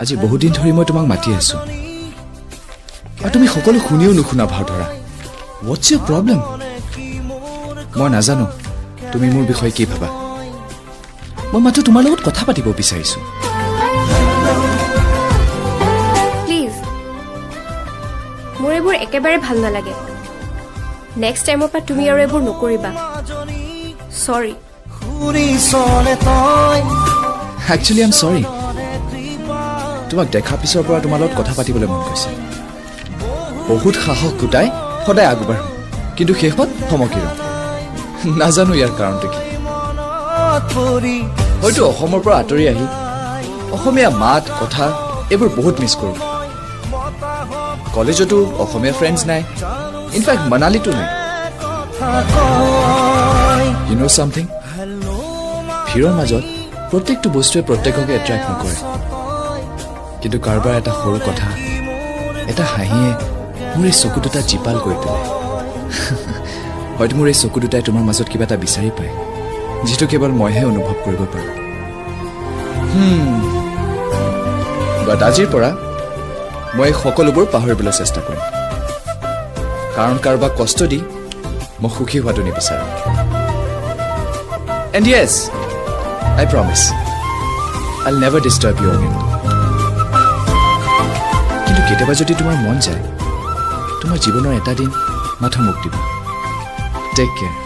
আজি বহুত দিন ধৰি মই তোমাক মাতি আছো আৰু তুমি সকলো শুনিও নুশুনা ভাও ধৰা হোৱাটছ ইউৰ প্ৰব্লেম মই নাজানো তুমি মোৰ বিষয়ে কি ভাবা মই মাত্ৰ তোমাৰ লগত কথা পাতিব বিচাৰিছো প্লিজ মোৰ এইবোৰ একেবাৰে ভাল নালাগে নেক্সট টাইমৰ পৰা তুমি আৰু এইবোৰ নকৰিবা সৰি একচুৱেলি আই এম সৰি তোমাক দেখা পিছৰ পৰা তোমাৰ লগত কথা পাতিবলৈ মন গৈছে বহুত সাহস গোটাই সদায় আগবাঢ়ো কিন্তু শেষত থমকি ৰওঁ নাজানো ইয়াৰ কাৰণটো কি হয়তো অসমৰ পৰা আঁতৰি আহি অসমীয়া মাত কথা এইবোৰ বহুত মিছ কৰোঁ কলেজতো অসমীয়া ফ্ৰেণ্ডছ নাই ইনফেক্ট মানালীতো নাই ইউ ন' চামথিং ভিৰৰ মাজত প্ৰত্যেকটো বস্তুৱে প্ৰত্যেককে এট্ৰেক্ট নকৰে কিন্তু কাৰোবাৰ এটা সৰু কথা এটা হাঁহিয়ে মোৰ এই চকু দুটা জীপাল কৰি তোলে হয়তো মোৰ এই চকু দুটাই তোমাৰ মাজত কিবা এটা বিচাৰি পায় যিটো কেৱল মইহে অনুভৱ কৰিব পাৰোঁ বাট আজিৰ পৰা মই সকলোবোৰ পাহৰিবলৈ চেষ্টা কৰিম কাৰণ কাৰোবাক কষ্ট দি মই সুখী হোৱাটো নিবিচাৰোঁ এণ্ড য়েছ আই প্ৰমিছ আইল নেভাৰ ডিষ্টাৰ্ব ইউ এগেইন কিন্তু কেতিয়াবা যদি তোমাৰ মন যায় তোমাৰ জীৱনৰ এটা দিন মাথা মোক দিব টেক কেয়াৰ